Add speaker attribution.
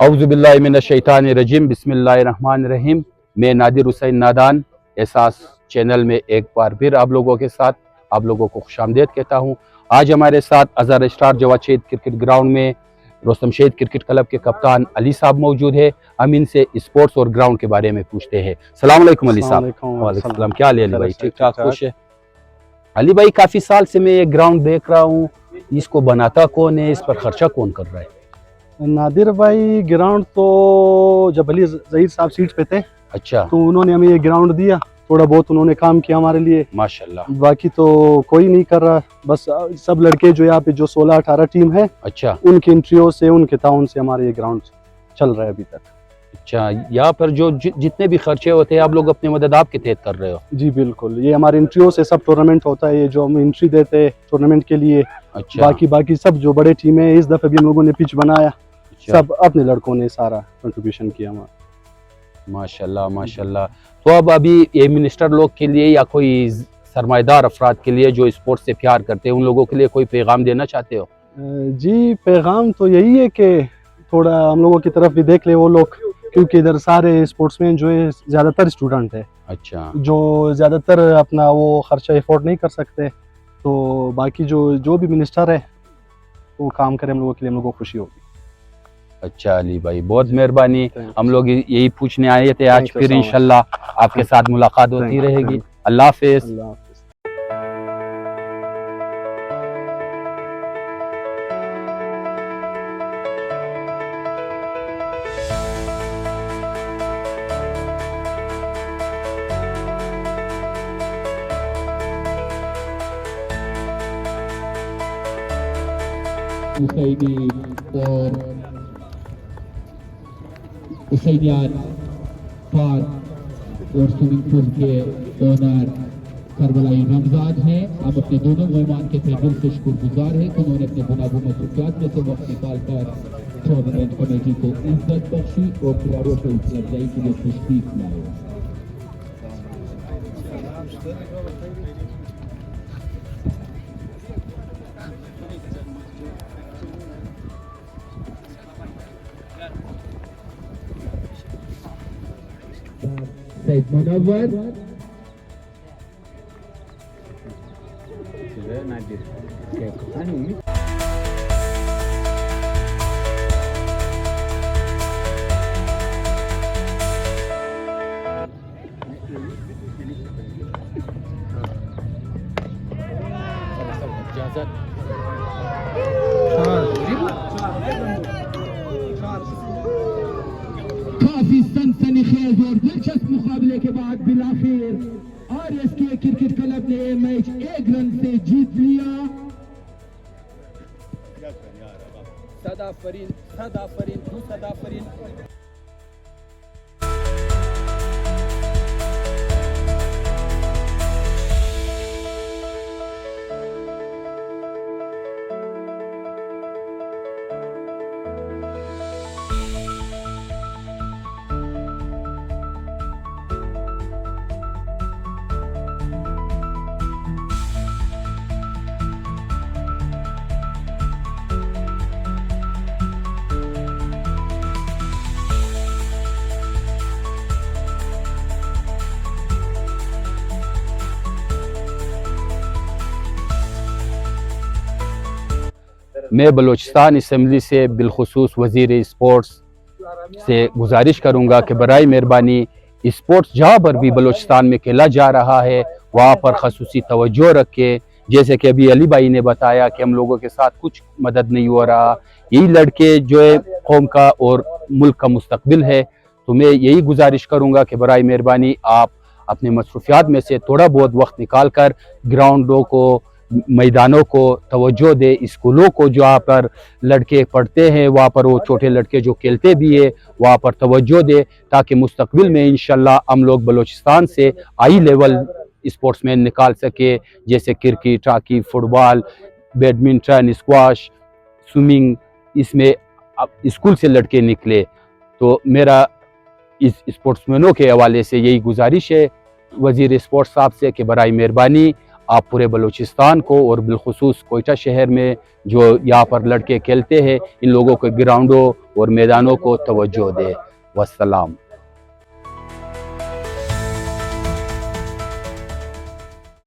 Speaker 1: औज़ुबिल्लाहि मिनश्शैतानिर्रजीम बिस्मिल्लाहिर्रहमानिर्रहीम। मैं नादिर हुसैन नादान एहसास चैनल में एक बार फिर आप लोगों के साथ आप लोगों को खुशामदीद कहता हूँ। आज हमारे साथ अज़हर स्टार जवाद शहीद क्रिकेट ग्राउंड में रोस्तम शहीद क्रिकेट क्लब के कप्तान अली साहब मौजूद है। हम इनसे स्पोर्ट्स और ग्राउंड के बारे में पूछते हैं। सलाम अलैकुम अली साहब। वालेकुम सलाम। क्या हाल है अली भाई? ठीक ठाक, खुश है? अली भाई, काफ़ी साल से मैं ये ग्राउंड देख रहा हूँ, इसको बनाता कौन है, इस पर खर्चा कौन कर रहा है?
Speaker 2: नादिर भाई, ग्राउंड तो जब अली ज़हीर साहब सीट पे थे
Speaker 1: अच्छा,
Speaker 2: तो उन्होंने हमें ये ग्राउंड दिया। थोड़ा बहुत उन्होंने काम किया हमारे लिए,
Speaker 1: माशाल्लाह।
Speaker 2: बाकी तो कोई नहीं कर रहा। बस सब लड़के जो यहाँ पे जो 16-18 टीम है,
Speaker 1: अच्छा
Speaker 2: उनकी एंट्रियों से, उनके ताउन से हमारे ये ग्राउंड चल रहा है अभी तक।
Speaker 1: अच्छा, यहाँ पर जो जितने भी खर्चे होते हैं आप लोग अपनी मदद आपके तहत कर रहे हो?
Speaker 2: जी बिल्कुल, ये हमारे एंट्रियों से सब टूर्नामेंट होता है, ये जो हम एंट्री देते हैं टूर्नामेंट के लिए।
Speaker 1: अच्छा,
Speaker 2: बाकी सब जो बड़े टीम है, इस दफ़े भी हम लोगों ने पिच बनाया,
Speaker 1: अच्छा,
Speaker 2: सब अपने लड़कों ने सारा कंट्रीब्यूशन किया हमारा।
Speaker 1: माशाल्लाह माशाल्लाह। तो अब अभी ये मिनिस्टर लोग के लिए या कोई सरमाएदार अफराद के लिए जो स्पोर्ट्स से प्यार करते हैं, उन लोगों के लिए कोई पैगाम देना चाहते हो?
Speaker 2: जी, पैगाम तो यही है कि थोड़ा हम लोगों की तरफ भी देख ले वो लोग, क्योंकि इधर सारे स्पोर्ट्समैन जो है ज़्यादातर स्टूडेंट है,
Speaker 1: अच्छा,
Speaker 2: जो ज़्यादातर अपना वो खर्चा अफोर्ड नहीं कर सकते। तो बाकी जो भी मिनिस्टर है वो काम करे हम लोगों के लिए, हम लोगों को खुशी होगी।
Speaker 1: अच्छा अली भाई, बहुत मेहरबानी। हम लोग यही पूछने आए थे आज,
Speaker 2: Thank you
Speaker 1: फिर
Speaker 2: so much.
Speaker 1: इंशाल्लाह आपके साथ मुलाकात होती
Speaker 2: Thank you.
Speaker 1: रहेगी। अल्लाह हाफिज।
Speaker 2: अल्लाह हाफ़िज़।
Speaker 3: हुसैनी और हुसैनियान पार्क और स्विमिंग पूल के ओनर करबलाई रमजान हैं। हम अपने दोनों मेहमान के थे दिल से शुक्रगुजार हैं कि उन्होंने अपने गुनाहों मसरूफियात में से वक्त निकाल कर टूर्नामेंट कमेटी को इज्जत बख्शी और खिलाड़ियों को इस अफजाई के लिए खुशबीक लाए। सैयद मुनव्वर काफी सनसनीखेज और दिलचस्प मुकाबले के बाद बिलाखिर आरएसके क्रिकेट क्लब ने ये मैच 1 रन से जीत लिया।
Speaker 1: सदाफरीन सदाफरीन सदाफरीन। मैं बलूचिस्तान असम्बली से बिलखुसूस वज़ीर स्पोर्ट्स से गुजारिश करूँगा कि बराए मेहरबानी स्पोर्ट्स जहाँ पर भी बलूचिस्तान में खेला जा रहा है वहाँ पर खसूसी तवज्जो रखें। जैसे कि अभी अली भाई ने बताया कि हम लोगों के साथ कुछ मदद नहीं हो रहा, यही लड़के जो है कौम का और मुल्क का मुस्तकबिल है। तो मैं यही गुजारिश करूँगा कि बराए मेहरबानी आप अपने मसरूफियात में से थोड़ा बहुत वक्त निकाल कर ग्राउंडों को, मैदानों को तवज्जो दे। स्कूलों को जहाँ पर लड़के पढ़ते हैं वहाँ पर वो छोटे लड़के जो खेलते भी है वहाँ पर तवज्जो दे, ताकि मुस्तकबिल में इंशाल्लाह हम लोग बलूचिस्तान से हाई लेवल स्पोर्ट्समैन निकाल सके, जैसे cricket, hockey, football, badminton, squash, swimming, इसमें स्कूल से लड़के निकले। तो मेरा इस स्पोर्ट्समैनों के हवाले से यही गुजारिश है वज़ीर स्पोर्ट्स साहब से कि बराए मेहरबानी आप पूरे बलूचिस्तान को और बिलखुसूस कोयटा शहर में जो यहाँ पर लड़के खेलते हैं इन लोगों के ग्राउंडों और मैदानों को तवज्जो दें। वस्सलाम।